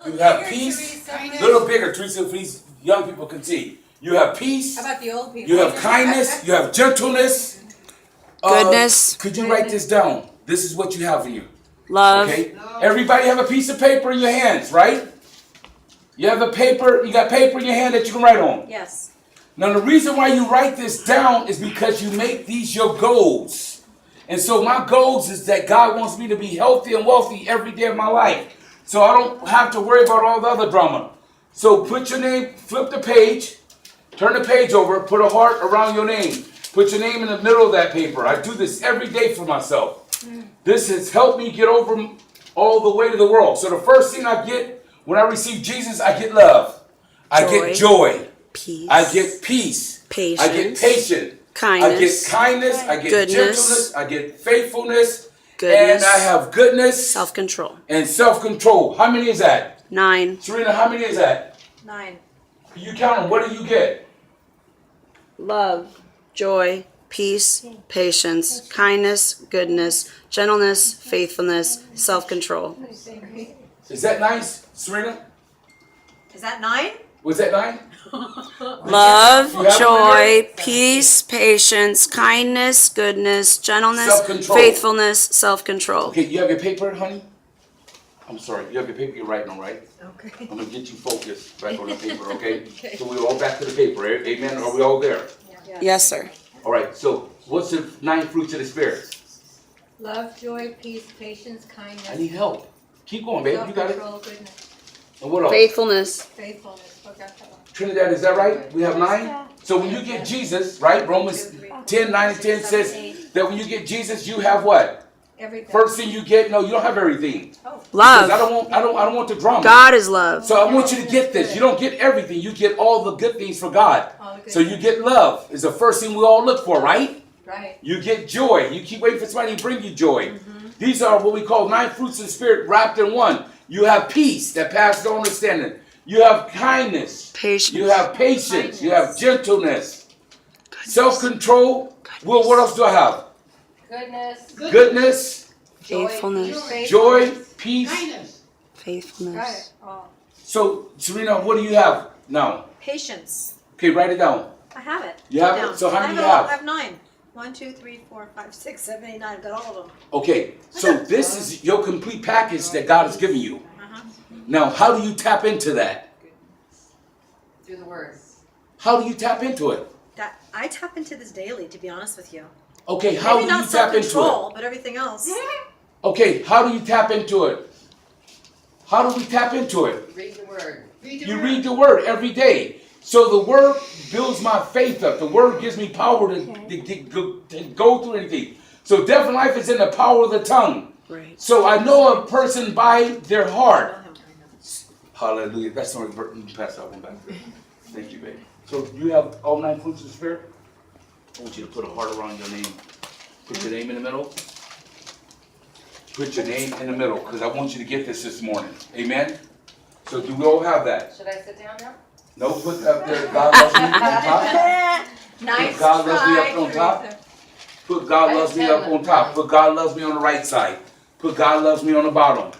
You have peace. A little bigger, Teresa, for these young people can see. You have peace. How about the old people? You have kindness. You have gentleness. Goodness. Could you write this down? This is what you have in you. Love. Okay? Everybody have a piece of paper in your hands, right? You have a paper, you got paper in your hand that you can write on. Yes. Now the reason why you write this down is because you make these your goals. And so my goals is that God wants me to be healthy and wealthy every day of my life. So I don't have to worry about all the other drama. So put your name, flip the page, turn the page over, put a heart around your name. Put your name in the middle of that paper. I do this every day for myself. This has helped me get over all the way to the world. So the first thing I get when I receive Jesus, I get love. I get joy. Peace. I get peace. Patience. I get patience. Kindness. I get kindness. I get Goodness. gentleness. I get faithfulness. Goodness. And I have goodness. Self-control. And self-control. How many is that? 9. Serena, how many is that? 9. You count them. What do you get? Love. Joy. Peace. Patience. Kindness. Goodness. Gentleness. Faithfulness. Self-control. Is that nice, Serena? Is that 9? Was that 9? Love, You have joy, peace, patience, kindness, goodness, gentleness, Self-control. faithfulness, self-control. Okay, you have your paper, honey? I'm sorry, you have your paper you're writing on, right? Okay. I'm gonna get you focused back on the paper, okay? So we're all back to the paper, amen? Are we all there? Yes, sir. All right, so what's the 9 fruits of the Spirit? Love, joy, peace, patience, I kindness, need help. Keep going, baby, you got it. self-control, goodness, And what else? Faithfulness. faithfulness. Forgot that one. Trinidad, is that right? We have 9? So when you get Jesus, right? Romans 10, 9 and 10 says that when you get Jesus, you have what? Everything. First thing you get, no, you don't have everything. Because Love. I don't want the drama. God is love. So I want you to get this. You don't get everything. You get all the good things for God. All the good So you things. get love. Is the first thing we all look for, right? Right. You get joy. You keep waiting for somebody to bring you joy. These are what we call 9 fruits of the Spirit wrapped in one. You have peace that passes all understanding. You have kindness. Patience. You have patience. You have gentleness. Self-control. Well, what else do I have? Goodness. Goodness, Faithfulness. joy, peace. Faithfulness. Right. Oh. So, Serena, what do you have now? Patience. Okay, write it down. I have it. You have it? Down. So how I many you it all. have? I have 9. 1, 2, 3, 4, 5, 6, 7, 8, 9. I've got all of them. Okay, so this is your complete package that God has given you. Uh-huh. Now, how do you tap into that? Through the word. How do you tap into it? That I tap into this daily, to be honest with you. Okay, how Maybe do you not tap into self-control, it? but everything else. Okay, how do you tap into it? How do we tap into it? Read the word. You read the word every day. So the word builds my faith up. The word gives me power to go through anything. So death and life is in the power of the tongue. Right. So I know a person by their heart. Hallelujah. That's the only pass that one back. Thank you, baby. So you have all 9 fruits of the Spirit? I want you to put a heart around your name. Put your name in the middle. Put your name in the middle, because I want you to get this morning. Amen? So do we all have that? Should I sit down now? No, put up there, God loves me on top. Nice God loves me try, up on top. Teresa. Put God loves me up on top. Put God loves me on the right side. Put God loves me on the bottom.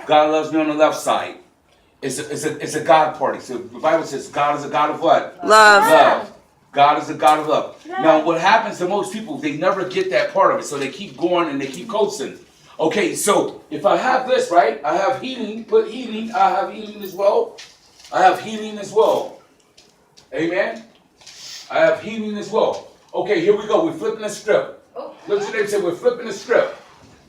God loves me on the left side. It's a God party. So the Bible says God is a God of what? Love. Love. God is a God of love. Now what happens to most people, they never get that part of it. So they keep going and they keep coasting. Okay, so if I have this, right? I have healing. Put healing. I have healing as well. I have healing as well. Amen? I have healing as well. Okay, here we go. We're flipping the script. Look at them and say, we're flipping the script.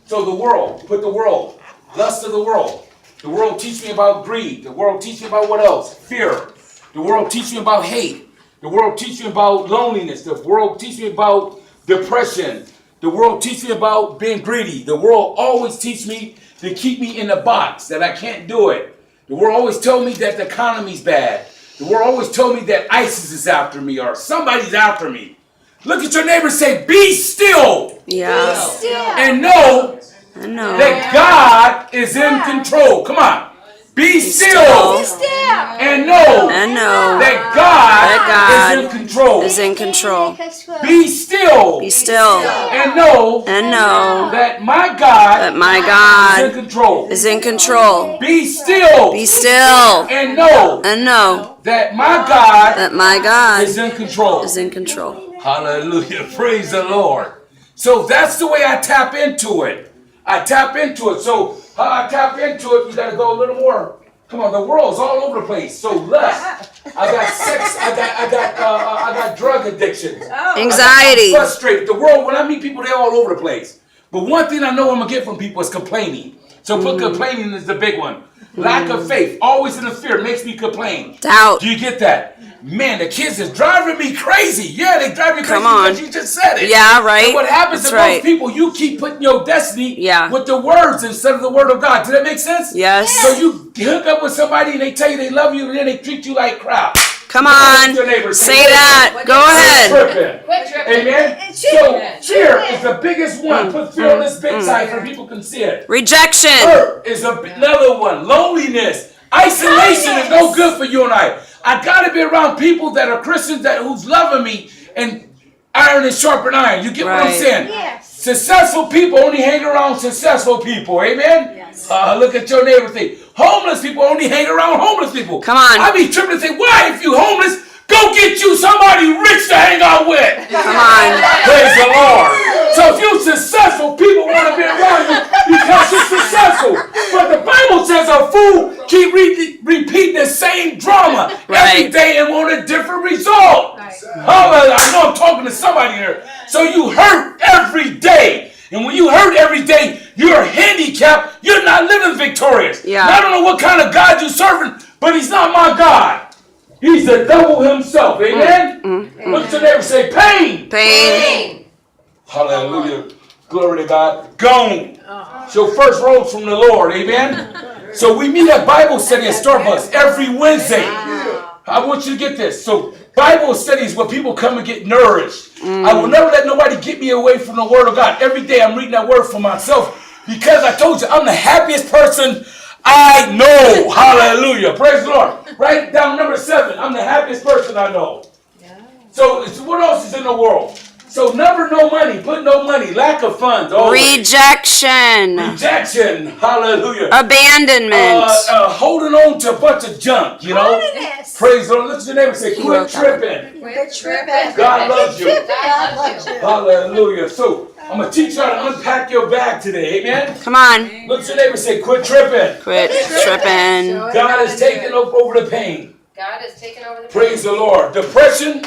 So the world, put the world, lust of the world. The world teach me about greed. The world teach me about what else? Fear. The world teach me about hate. The world teach me about loneliness. The world teach me about depression. The world teach me about being greedy. The world always teach me to keep me in the box, that I can't do it. The world always tell me that the economy's bad. The world always told me that ISIS is after me or somebody's after me. Look at your neighbor and say, be still Yeah. and know I know. that God is in control. Come on. Be still and know that God is in control. Is in control. Be still Be still and know that my God is in control. is in control. Be still Be still and know that my God is in control. is in control. Hallelujah. Praise the Lord. So that's the way I tap into it. I tap into it. So how I tap into it, you got to go a little more. Come on, the world's all over the place. So lust. I got sex. I got drug addictions. Anxiety. I'm frustrated. The world, when I meet people, they're all over the place. But one thing I know I'm going to get from people is complaining. So put complaining is the big one. Lack of faith. Always in the fear makes me complain. Doubt. Do you get that? Man, the kids is driving me crazy. Yeah, they drive me crazy Come on. because you just said it. Yeah, right. And what happens That's to right. most people, you keep putting your destiny Yeah. with the words instead of the word of God. Does that make sense? Yes. So you hook up with somebody and they tell you they love you and then they treat you like crap. Come on. Your neighbor, Say that. Go ahead. Tripping. Quit tripping. Amen. So fear is the biggest one. Put fear on this big side so people can see it. Rejection. Hurt is another one. Loneliness. Isolation is no good for you and I. I gotta be around people that are Christians who's loving me, and iron is sharper than iron. You get what I'm Right. saying? Yes. Successful people only hang around successful people. Amen? Yes. Look at your neighbor thing. Homeless people only hang around homeless people. Come on. I be tripping and say, why if you homeless, go get you somebody rich to hang out with. Come on. Praise the Lord. So if you're successful, people want to be around you because you're successful. But the Bible says a fool keep repeating the same drama every Right. day and want a different result. Hallelujah. I know I'm talking to somebody here. So you hurt every day. And when you hurt every day, you're handicapped. You're not living victorious. Yeah. Now, I don't know what kind of God you're serving, but he's not my God. He's the devil himself. Amen? Look to them and say, pain. Pain. Hallelujah. Glory to God. Gone. So first rose from the Lord. Amen? So we meet at Bible study at Starbucks every Wednesday. I want you to get this. So Bible study is where people come and get nourished. I will never let nobody get me away from the Word of God. Every day I'm reading that Word for myself because I told you I'm the happiest person I know. Hallelujah. Praise the Lord. Write down number 7. I'm the happiest person I know. So what else is in the world? So never no money, put no money, lack of funds. Always. Rejection. Rejection. Hallelujah. Abandonment. Holding on to a bunch of junk, you know. Holiness. Praise the Lord. Look at your neighbor and say, He quit wrote that. tripping. Quit tripping. God loves you. God loves you. Hallelujah. So I'm going to teach you how to unpack your bag today. Amen. Come on. Look at your neighbor and say, quit tripping. Quit tripping. God is taking over the pain. God is taking over the Praise the Lord. Depression,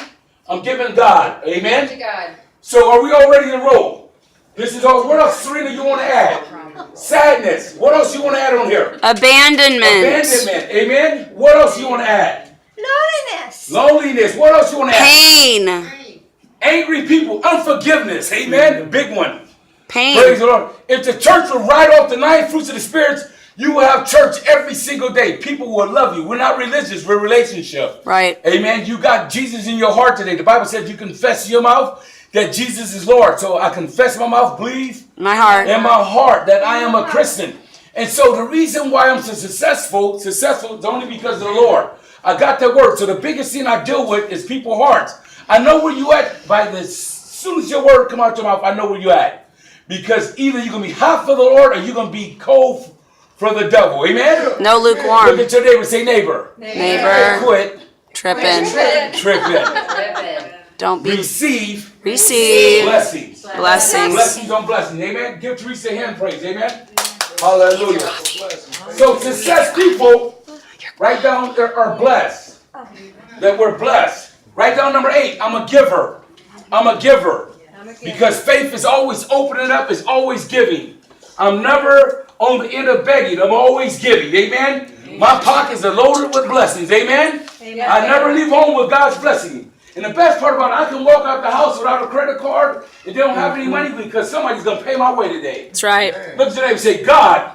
I'm giving God. Amen. to God. So are we all ready to roll? This is all. What else, Serena, you want to add? Sadness. What else you want to add on here? Abandonment. Abandonment. Amen. What else you want to add? Loneliness. Loneliness. What else you want to add? Pain. Angry people. Unforgiveness. Amen. The big one. Praise Pain. the Lord. If the church would write off the 9 fruits of the spirits, you will have church every single day. People will love you. We're not religious. We're relationship. Right. Amen. You got Jesus in your heart today. The Bible says you confess in your mouth that Jesus is Lord. So I confess in my mouth, believe My heart. in my heart that I am a Christian. And so the reason why I'm so successful is only because of the Lord. I got that word. So the biggest thing I deal with is people's hearts. I know where you at as soon as your word come out your mouth, I know where you at. Because either you're going to be hot for the Lord or you're going to be cold for the devil. Amen? No Look lukewarm. at your neighbor. Say neighbor. Neighbor. Quit Tripping. tripping. Tripping. Don't be. Receive Receive blessings. blessings. Blessings on blessings. Amen. Give Teresa a hand praise. Amen. Hallelujah. So success people, write down are blessed. That we're blessed. Write down number 8. I'm a giver. I'm a giver. Because faith is always opening up, is always giving. I'm never on the end of begging. I'm always giving. Amen. My pockets are loaded with blessings. Amen. I never leave home with God's blessing. And the best part about it, I can walk out the house without a credit card and they don't have any money because somebody's going to pay my way today. That's right. Look at your neighbor and say, God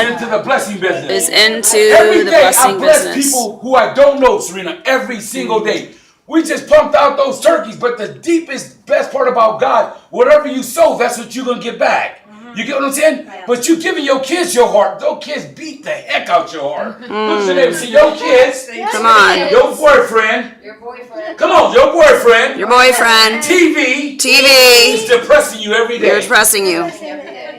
is into the blessing business. Is into Every the day blessing I bless business. people who I don't know, Serena, every single day. We just pumped out those turkeys, but the deepest, best part about God, whatever you sow, that's what you're going to get back. You get what I'm saying? But you giving your kids your heart. Those kids beat the heck out your heart. Look at your neighbor. See, your kids, Come on. your boyfriend, Your boyfriend. come on, your boyfriend, Your boyfriend. TV TV. is depressing you every They're day. depressing you.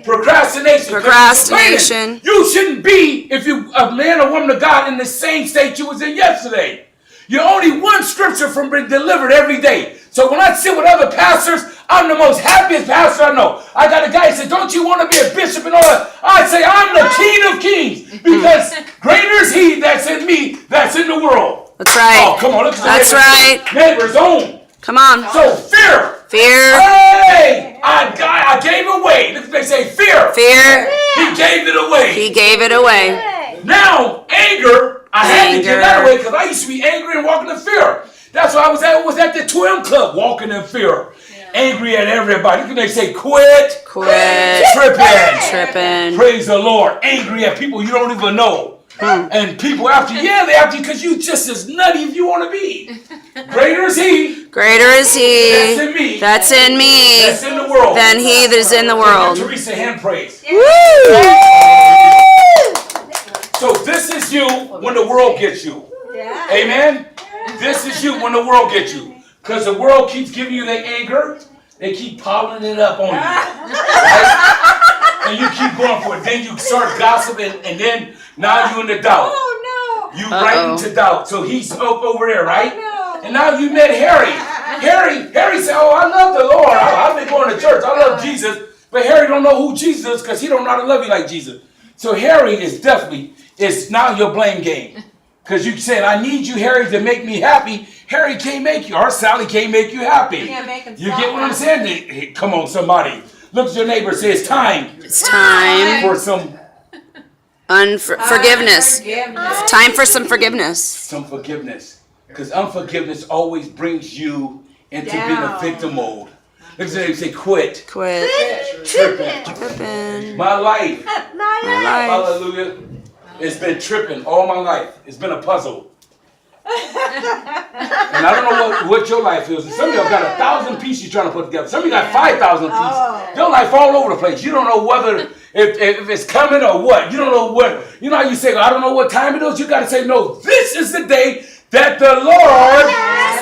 Procrastination. Procrastination. You shouldn't be, if you a man or woman of God, in the same state you was in yesterday. You're only one scripture from being delivered every day. So when I sit with other pastors, I'm the most happiest pastor I know. I got a guy that said, don't you want to be a bishop and all that? I say, I'm the king of kings. Because greater is he that's in me, that's in the world. That's right. Oh, come on. Look at the That's right. neighbor's own. Come on. So fear. Fear. Hey, I gave away. Look at they say fear. Fear. He gave it away. He gave it away. Now, anger, I had to give that Anger. away because I used to be angry and walking in fear. That's why I was at the Twin Club walking in fear. Angry at everybody. Look at they say quit. Quit. Tripping. Tripping. Praise the Lord. Angry at people you don't even know. And people after you, yeah, they after you because you just as nutty as you want to be. Greater is he Greater is that's he in me. that's in me That's in the world. than he that is in the world. Teresa, hand praise. Woo! So this is you when the world gets you. Yeah. Amen? This is you when the world gets you. Because the world keeps giving you their anger. They keep piling it up on you. Right? And you keep going for it. Then you start gossiping and then now you're in the doubt. Oh You right into doubt. So he's up over there, right? And now you met Harry. Harry said, oh, I love the Lord. I've been going to church. I love Jesus. But Harry don't know who Jesus is because he don't know how to love you like Jesus. So Harry is definitely, it's now your blame game. Because you said, I need you, Harry, to make me happy. Harry can't make you, or Sally can't make you happy. Can't make him You stop get what I'm happy. saying? Hey, come on, somebody. Look at your neighbor and say, it's time It's time for some forgiveness. Forgiveness. Time for some forgiveness. forgiveness. Because unforgiveness always brings you into being a Down. victim mode. Look at them say, quit. Quit. Tripping. Tripping. My life, My life. hallelujah, it's been tripping all my life. It's been a puzzle. And I don't know what your life is. Some of y'all got 1,000 pieces you're trying to put together. Some of you got 5,000 pieces. Oh. Your life all over the place. You don't know whether if it's coming or what. You don't know what. You know how you say, I don't know what time it is. You got to say, no, this is the day that the Lord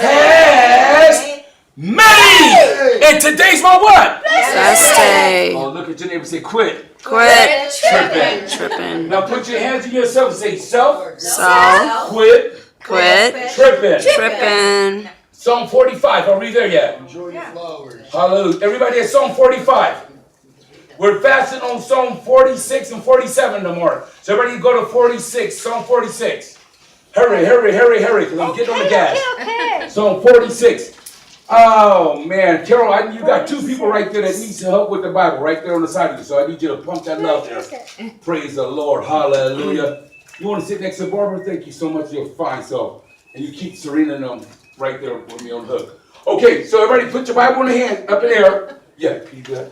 has made. And today's my what? Best day. Oh, look at your neighbor and say, quit. Quit. Tripping. Tripping. Now put your hands in yourself and say, self, So. quit, Quit. tripping. Tripping. Psalm 45. Are we there yet? Enjoy your flowers. Hallelujah. Everybody at Psalm 45. We're fasting on Psalm 46 and 47 tomorrow. So everybody go to 46, Psalm 46. Hurry, because I'm getting on the gas. Okay. Psalm 46. Oh, man. Carol, you got two people right there that needs help with the Bible right there on the side of you. So I need you to pump that love there. Praise the Lord. Hallelujah. You want to sit next to Barbara? Thank you so much. You're fine. So, and you keep Serena and them right there with me on the hook. Okay, so everybody put your Bible in the hand, up in the air. Yeah, can you do that?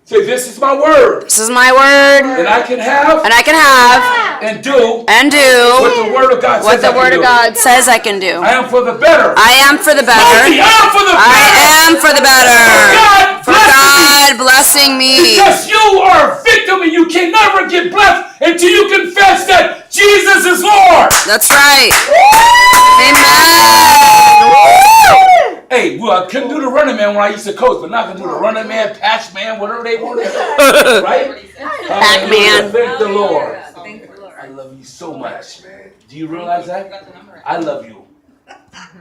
Say, this is my word. This is my word. And I can have And I can have and do and what do the word of God what says I the can word of do. God says I can do. I am for the better. I am for the better. I am for the better. I am for the better. God For bless me. God blessing me. Because you are a victim and you can never get blessed until you confess that Jesus is Lord. That's right. Amen. Hey, well, I couldn't do the running man when I used to coach, but now I can do the running man, patch man, whatever they want to do. Right? Pac-Man. Thank the Lord. Thank the Lord. I love you so much. Do you realize that? Got the number. I love you.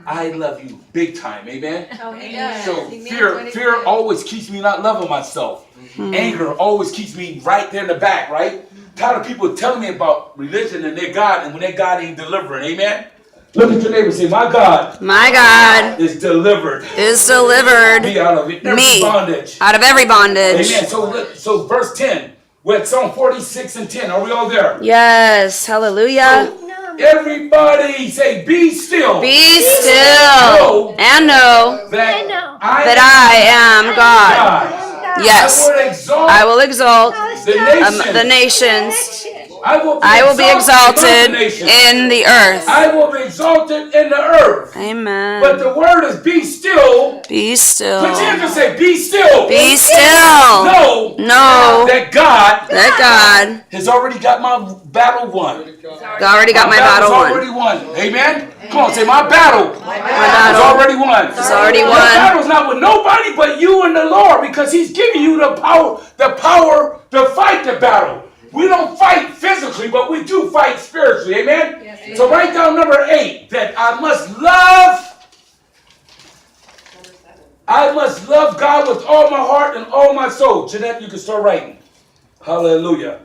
I love you big time. Amen? Oh, he Amen. does. So He means fear what he fear says. always keeps me not loving myself. Anger always keeps me right there in the back, right? Tired of people telling me about religion and their God, and when their God ain't delivering. Amen? Look at your neighbor and say, my God My God is delivered is delivered me out of every me bondage. out of every bondage. Amen. So verse 10. We're at Psalm 46 and 10. Are we all there? Yes. Hallelujah. Everybody say, be still. Be still and know that that I am God. God. Yes. I will exalt I will exalt the nations the nations I will be exalted among the nations. in the earth. I will be exalted in the earth. But Amen. the word is be still. Be still. Put your hands and say, be still. Be still. Know Know that God that God has already got my battle won. already got my battle battle's won. already won. Amen? Come on, say my battle is battle already won. is already Your won. battle's not with nobody but you and the Lord, because He's giving you the power to fight the battle. We don't fight physically, but we do fight spiritually. Amen? Yes, So write down number 8, that I must love God with all my heart and all my soul. Jeanette, you can start writing. Hallelujah.